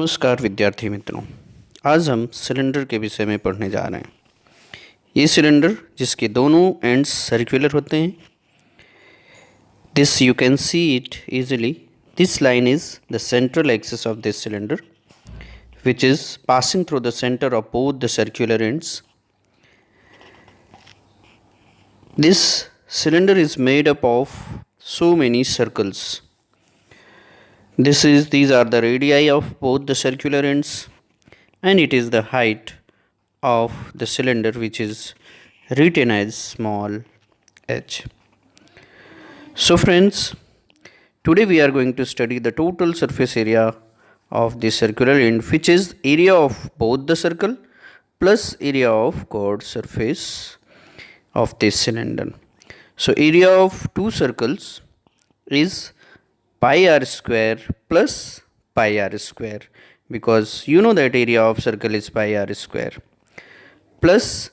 नमस्कार विद्यार्थी मित्रों, आज हम सिलेंडर के विषय में पढ़ने जा रहे हैं। ये सिलेंडर जिसके दोनों एंड्स सर्कुलर होते हैं, this you can see it easily. This line is the central axis of this cylinder which is passing through the center of both the circular ends. This cylinder is made up of so many circles. These are the radii of both the circular ends, and it is the height of the cylinder which is written as small h. So friends, today we are going to study the total surface area of the circular end, which is area of both the circle plus area of chord surface of this cylinder. So area of two circles is pi r square plus pi r square, because you know that area of circle is pi r square, plus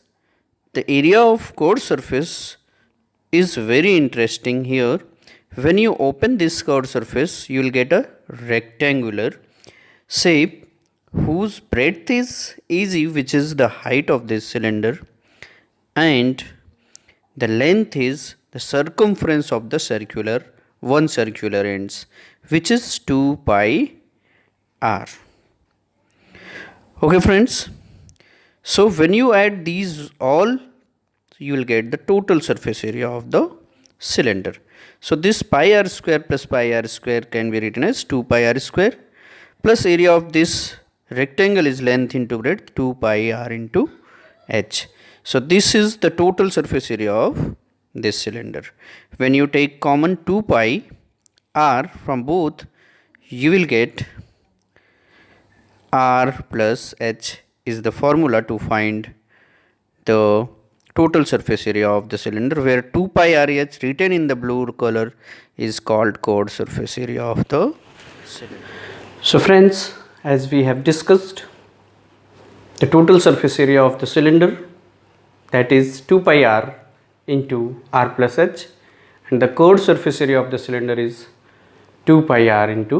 the area of chord surface is very interesting here. When you open this chord surface, you will get a rectangular shape whose breadth is Ag, which is the height of this cylinder, and the length is the circumference of the one circular ends, which is 2 pi r. Okay friends, so when you add these all, you will get the total surface area of the cylinder. So this pi r square plus pi r square can be written as 2 pi r square, plus area of this rectangle is length into breadth 2 pi r into h. So this is the total surface area of this cylinder. When you take common 2 pi r from both, you will get r plus h is the formula to find the total surface area of the cylinder, where 2 pi r h written in the blue color is called chord surface area of the cylinder. So friends, as we have discussed, the total surface area of the cylinder, that is 2 pi r into r plus h, and the chord surface area of the cylinder is 2 pi r into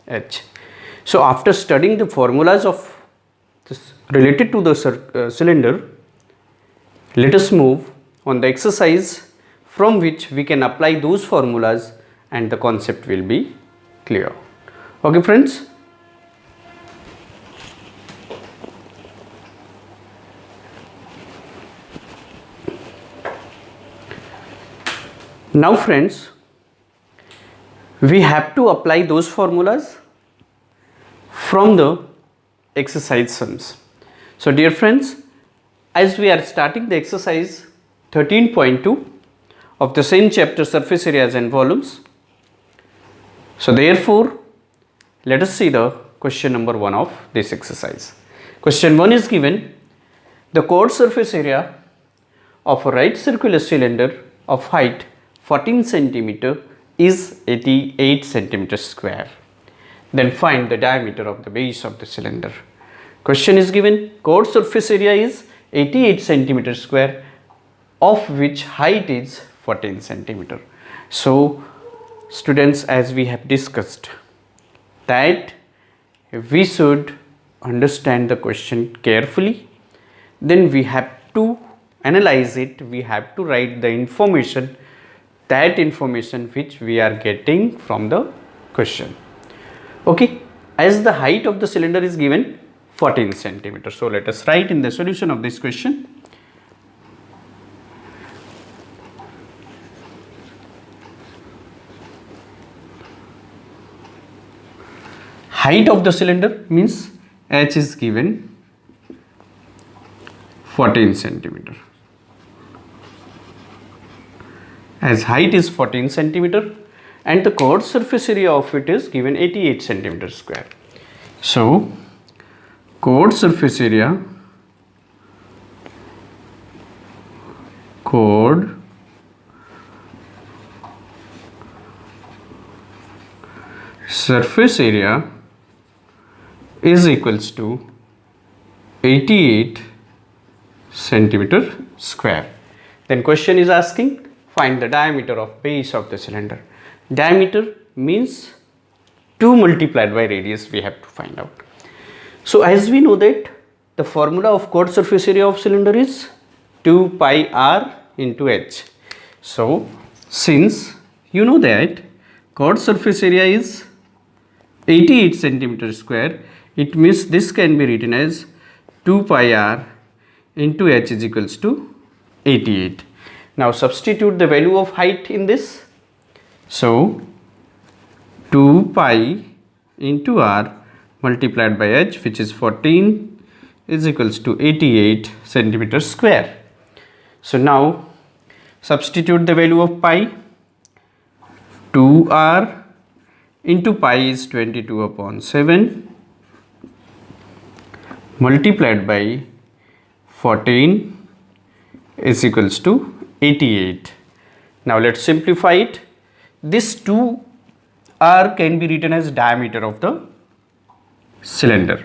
h. So after studying the formulas of this related to the cylinder, let us move on the exercise from which we can apply those formulas and the concept will be clear. Okay friends, now friends, we have to apply those formulas from the exercise sums. So dear friends, as we are starting the exercise 13.2 of the same chapter, surface areas and volumes, so therefore let us see the question number 1 of this exercise. Question 1 is given: the chord surface area of a right circular cylinder of height 14 centimeter is 88 centimeter square. Then find the diameter of the base of the cylinder. Question is given: chord surface area is 88 centimeter square, of which height is 14 centimeter. So students, as we have discussed, that we should understand the question carefully, then we have to analyze it, we have to write the information, that information which we are getting from the question. Okay, as the height of the cylinder is given 14 centimeter, so let us write in the solution of this question. Height of the cylinder means h is given 14 centimeter. As height is 14 centimeter and the chord surface area of it is given 88 centimeter square. So chord surface area, chord surface area is equals to 88 centimeter square. Then question is asking, find the diameter of base of the cylinder. Diameter means 2 multiplied by radius we have to find out. So as we know that the formula of chord surface area of cylinder is 2 pi r into h. So since you know that chord surface area is 88 centimeter square, it means this can be written as 2 pi r into h is equals to 88. Now substitute the value of height in this. So 2 pi into r multiplied by h, which is 14, is equals to 88 centimeter square. So now substitute the value of pi. 2r into pi is 22 upon 7 multiplied by 14 is equals to 88. Now let's simplify it. This 2r can be written as diameter of the cylinder.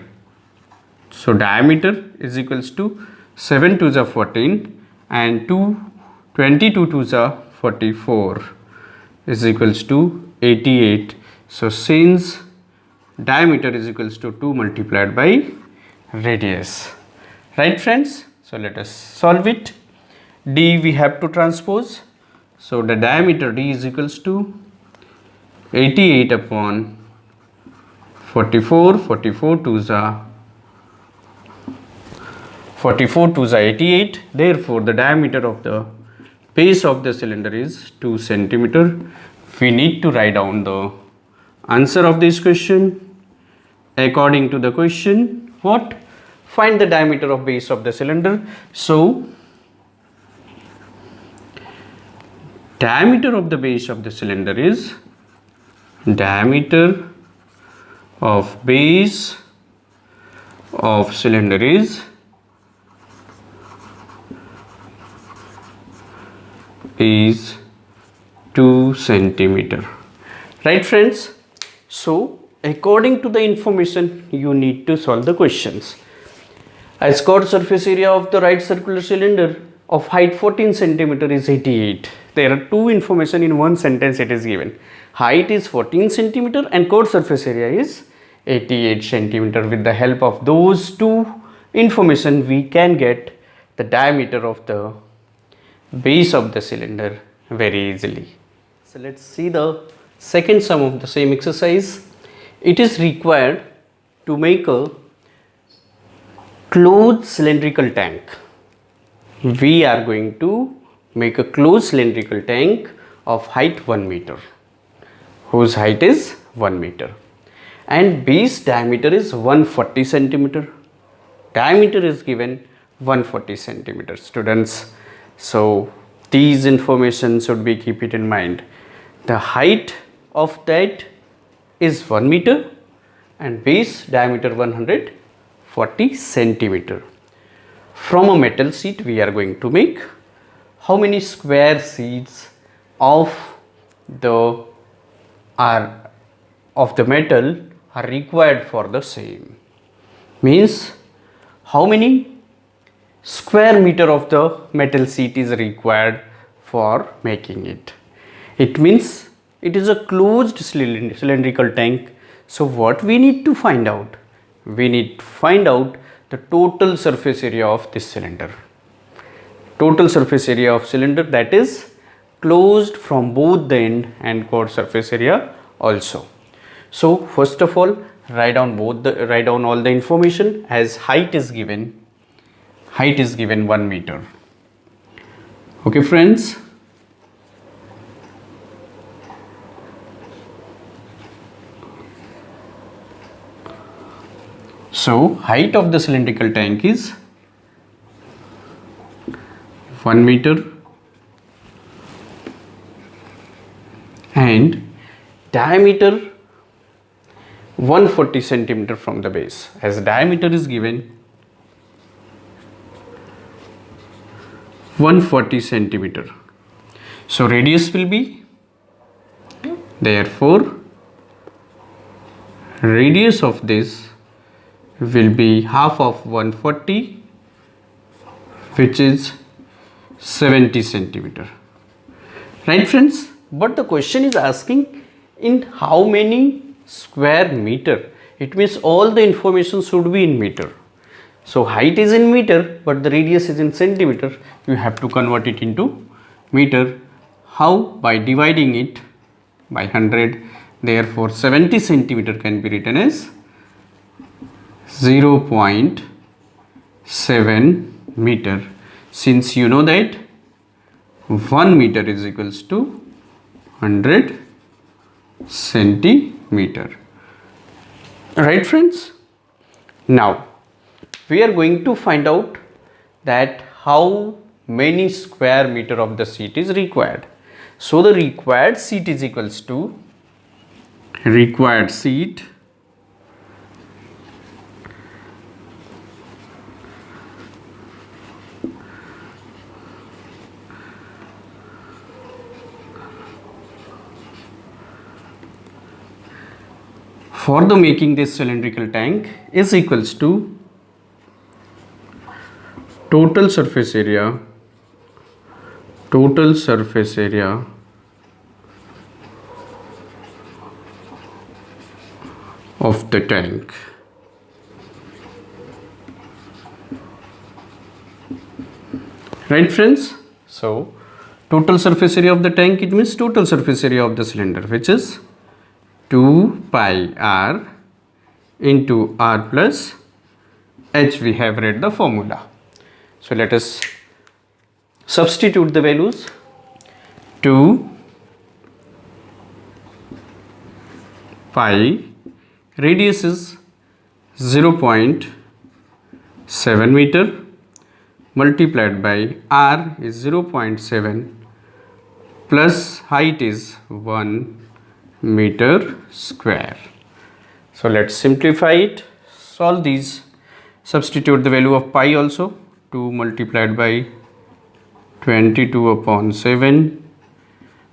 So diameter is equals to 7 to the 14 and 22 to the 44 is equals to 88. So since diameter is equals to 2 multiplied by radius. Right friends? So let us solve it. D we have to transpose. So the diameter D is equals to 88 upon 44, 44 to the 88. Therefore the diameter of the base of the cylinder is 2 centimeter. We need to write down the answer of this question. According to the question, what? Find the diameter of base of the cylinder. So diameter of the base of the cylinder is diameter of base of cylinder is is 2 centimeter. Right friends? So according to the information you need to solve the questions. As chord surface area of the right circular cylinder of height 14 centimeter is 88. There are two information in one sentence it is given. Height is 14 centimeter and chord surface area is 88 centimeter. With the help of those two information we can get the diameter of the base of the cylinder very easily. So let's see the second sum of the same exercise. It is required to make a closed cylindrical tank. We are going to make a closed cylindrical tank of height 1 meter, whose height is 1 meter, and base diameter is 140 centimeter. Diameter is given 140 centimeter, students. So these information should be keep it in mind. The height of that is 1 meter and base diameter 140 centimeter. From a metal sheet we are going to make how many square sheets of the metal are required for the same. Means how many square meter of the metal sheet is required for making it. It means it is a closed cylindrical tank. So what we need to find out? We need to find out the total surface area of this cylinder. Total surface area of cylinder, that is closed from both the end and chord surface area also. So first of all write down all the information. As height is given 1 meter. Okay friends. So height of the cylindrical tank is 1 meter and diameter 140 centimeter from the base. As diameter is given 140 centimeter. So radius will be, therefore radius of this will be half of 140, which is 70 centimeter. Right friends? But the question is asking in how many square meter It means all the information should be in meter. So height is in meter, but the radius is in centimeter. You have to convert it into meter. How? By dividing it by 100. Therefore 70 centimeter can be written as 0.7 meter. Since you know that 1 meter is equals to 100 centimeter. Right, friends? Now we are going to find out that how many square meter of the sheet is required. So the required sheet is equals to required sheet for the making this cylindrical tank is equals to total surface area of the tank. Right, friends? So total surface area of the tank, it means total surface area of the cylinder, which is 2 pi r into r plus h. We have read the formula. So let us substitute the values. 2 pi, radius is 0.7 meter, multiplied by r is 0.7 plus height is 1 meter square. So let's simplify it, solve these, substitute the value of pi also. 2 multiplied by 22 upon 7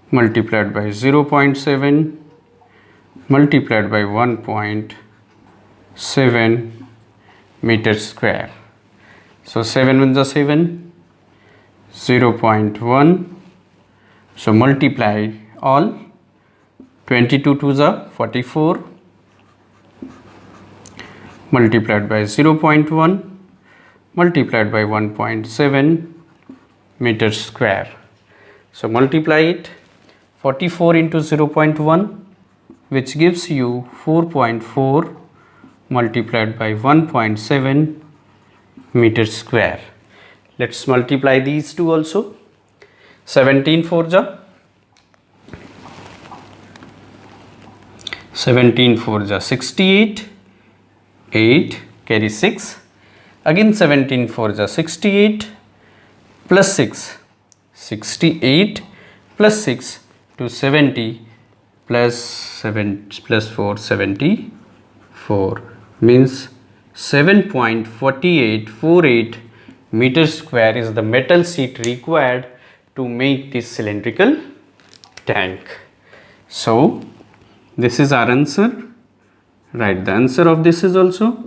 multiplied by 0.7 multiplied by 1.7 meter square. So 7 1 is 7, 0.1. So multiply all. 22 2 is 44 multiplied by 0.1 multiplied by 1.7 meter square. So multiply it, 44 into 0.1, which gives you 4.4 multiplied by 1.7 meter square. Let's multiply these two also. 17 4 ja 17 4 ja 68, 8 carry 6, again 17 4 ja 68 plus 6, 68 plus 6 to 70 plus 7 plus 4 74 means 7.4848 meter square is the metal sheet required to make this cylindrical tank. So this is our answer. Write the answer of this is also.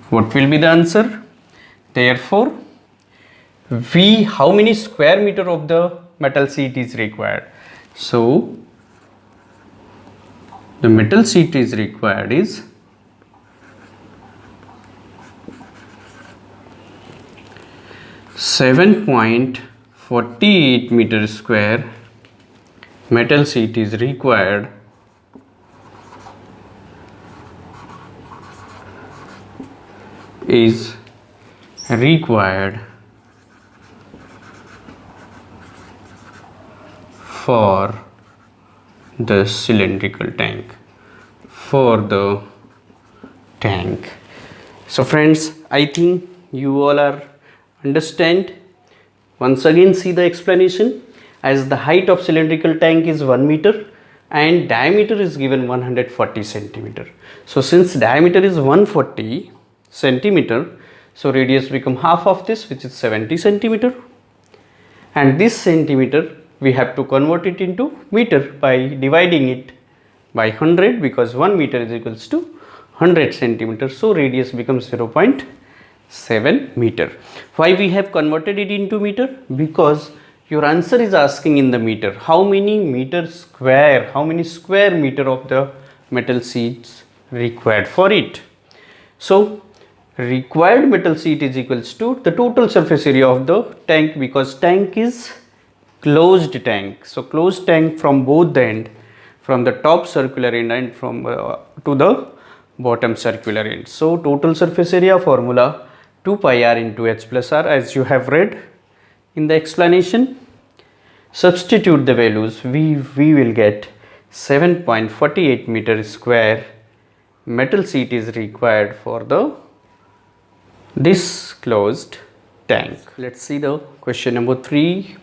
What will be the answer? Therefore, how many square meter of the metal sheet is required? So the metal sheet is required is 7.48 meter square metal sheet is required for the cylindrical tank, So friends, I think you all are understand. Once again see the explanation. As the height of cylindrical tank is 1 meter and diameter is given 140 centimeter. So since diameter is 140 centimeter, so radius become half of this, which is 70 centimeter, and this centimeter we have to convert it into meter by dividing it by 100, because 1 meter is equals to 100 centimeter. So radius becomes 0.7 meter. Why we have converted it into meter? Because your answer is asking in the meter how many square meter of the metal sheets required for it. So required metal sheet is equals to the total surface area of the tank, because tank is closed tank. So closed tank from both the end, from the top circular end and from to the bottom circular end. So total surface area formula 2 pi r into h plus r, as you have read in the explanation. Substitute the values, we will get 7.48 meter square metal sheet is required for this closed tank. Let's see the question number 3.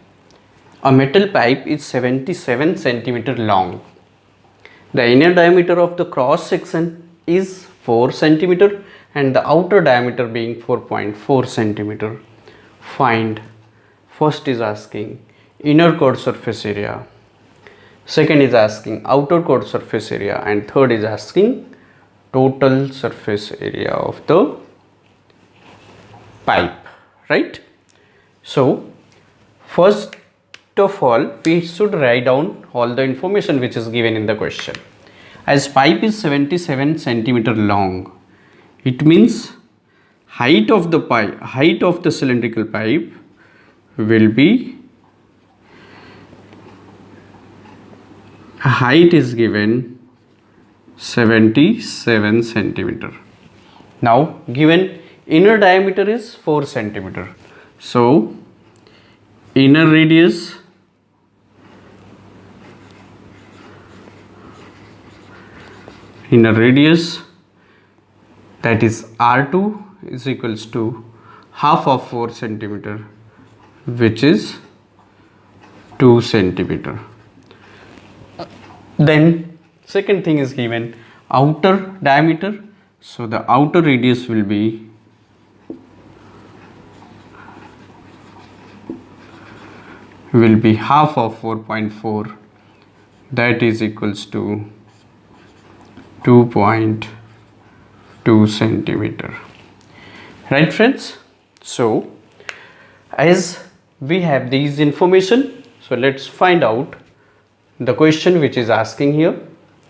A metal pipe is 77 centimeter long. The inner diameter of the cross section is 4 centimeter and the outer diameter being 4.4 centimeter. Find, first is asking inner chord surface area, second is asking outer chord surface area, and third is asking total surface area of the pipe, right? So first of all, we should write down all the information which is given in the question. As pipe is 77 centimeter long, it means height of the cylindrical pipe will be, height is given 77 centimeter. Now given inner diameter is 4 centimeter. So inner radius that is R2 is equals to half of 4 centimeter, which is 2 centimeter. Then second thing is given outer diameter. So the outer radius will be half of 4.4, that is equals to 2.2 centimeter. Right friends? So as we have these information, so let's find out the question which is asking here.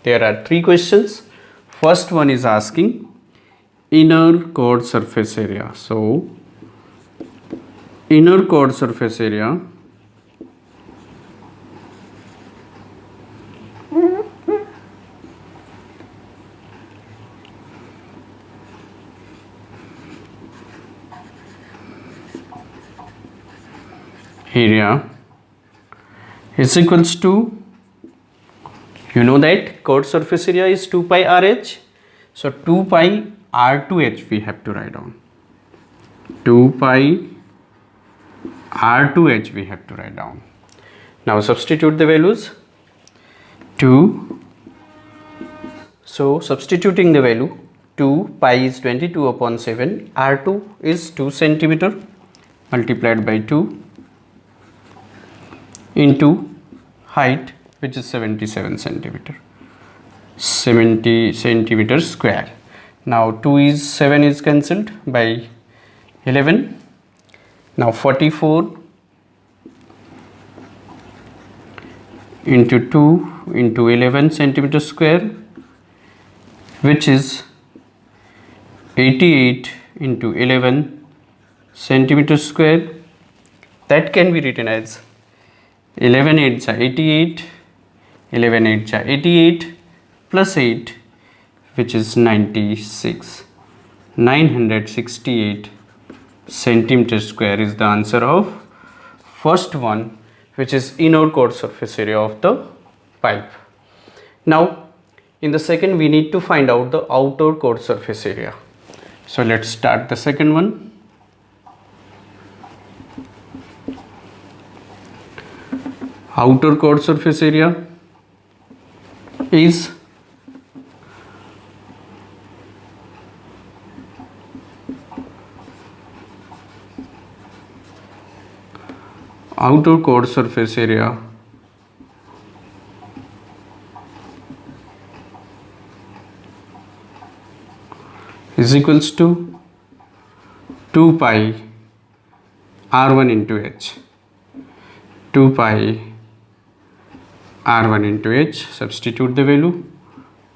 There are 3 questions. First one is asking inner chord surface area. So inner chord surface area is equals to, you know that chord surface area is 2 pi RH. So 2 pi R2H we have to write down. 2 pi R2H we have to write down. Now substitute the values. 2. So substituting the value, 2 pi is 22 upon 7. R2 is 2 centimeter multiplied by 2 into height, which is 77 centimeter, 70 centimeter square. Now 7 is cancelled by 11. Now 44 into 2 into 11 centimeter square, which is 88 into 11 centimeter square. That can be written as 11 8s are 88, 11 8s are 88 plus 8, which is 96. 968 centimeter square is the answer of first one, which is inner chord surface area of the pipe. Now in the second we need to find out the outer chord surface area. So let's start the second one. Outer chord surface area is is equals to 2 pi R1 into H. 2 pi R1 into H, substitute the value,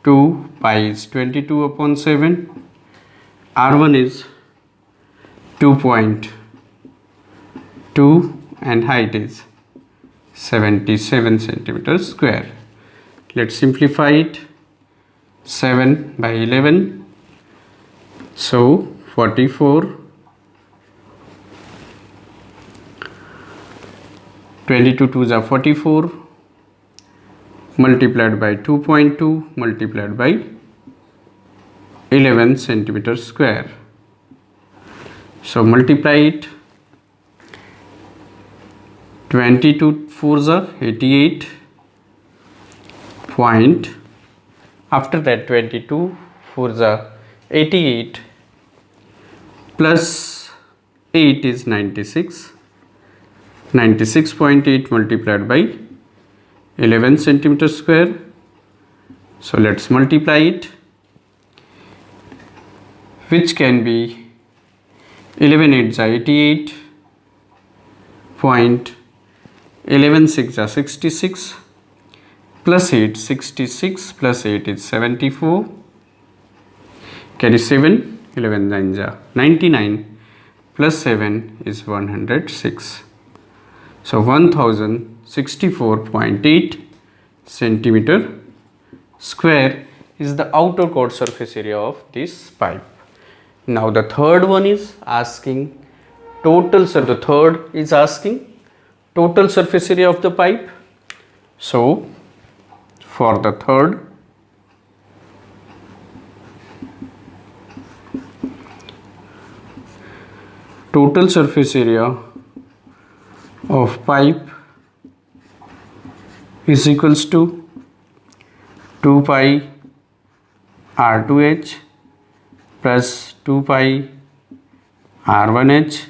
2 pi is 22 upon 7. R1 is 2.2 and height is 77 centimeters square. Let's simplify it. 7 by 11, so 44. 22 2s are 44, multiplied by 2.2 multiplied by 11 centimeters square. So multiply it. 22 4s are 88 point. After that 22 4s are 88 plus 8 is 96. 96.8 multiplied by 11 centimeters square. So let's multiply it, which can be 11 8s are 88 point 11 6 are 66 plus 8 66 plus 8 is 74. Carry 7, 11 9s are 99 plus 7 is 106. So 1064.8 centimeter square is the outer chord surface area of this pipe. Now the third one is asking total surface area of the pipe. So for the third, total surface area of pipe is equals to 2 pi r2h plus 2 pi r1h,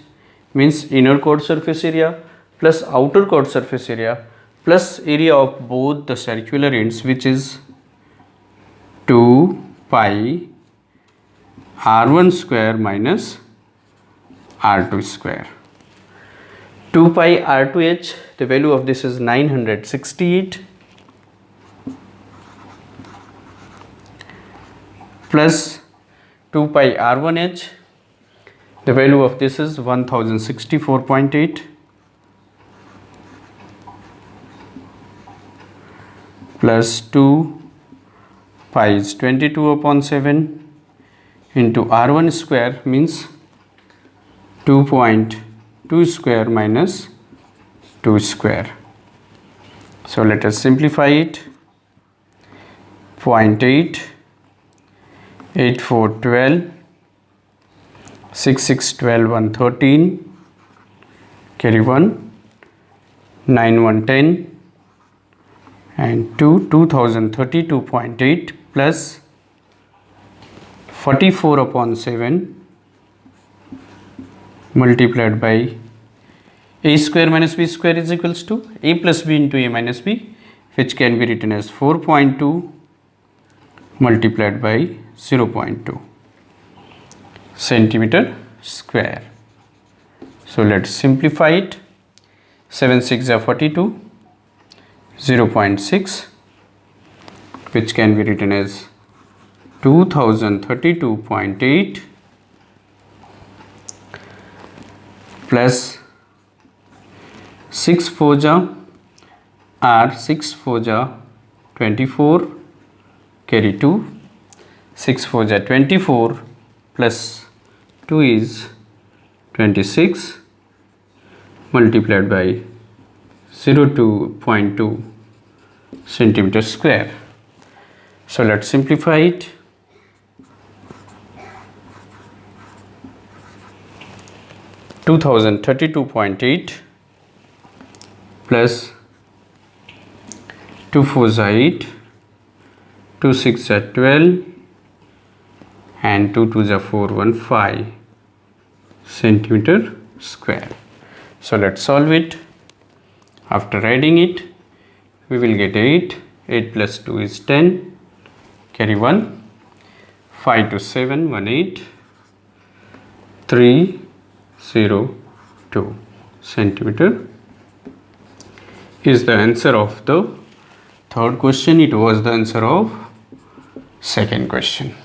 means inner chord surface area plus outer chord surface area plus area of both the circular ends, which is 2 pi r1 square minus r2 square. 2 pi r2h, the value of this is 968 plus 2 pi r1h, the value of this is 1064.8 plus 2 pi is 22 upon 7 into r1 square, means 2.2 square minus 2 square. So let us simplify it. 0.8, 8 4 12, 6 6 12 113, carry 1, 9 1 10 and 2 2032.8 plus 44 upon 7 multiplied by a square minus b square is equals to a plus b into a minus b, which can be written as 4.2 multiplied by 0.2 centimeter square. So let's simplify it. 7 6 are 42, 0.6, which can be written as 2032.8 plus 6 4 ja are 6 4 ja 24, carry 2, 6 4 ja 24 plus 2 is 26 multiplied by 0.2 centimeter square. So let's simplify it. 2032.8 plus 2 4 are 8, 2 6 are 12 and 2 2 are 415 centimeter square. So let's solve it. After adding it, we will get 8. 8 plus 2 is 10. Carry 1. 5 to 7, 1 8. 302 centimeter is the answer of the third question. It was the answer of second question.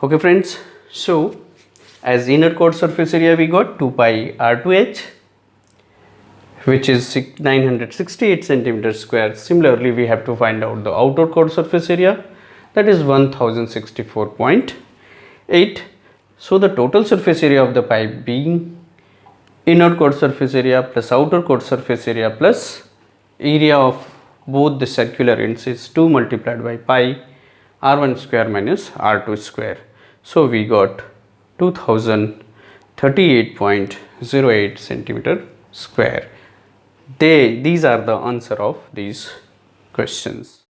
Okay friends, so as inner core surface area we got 2 pi r2h, which is 968 centimeters square. Similarly, we have to find out the outer core surface area, that is 1064.8. So the total surface area of the pipe being inner core surface area plus outer core surface area plus area of both the circular ends is 2 multiplied by pi r1 square minus r2 square. So we got 2038.08 centimeter square. These are the answer of these questions.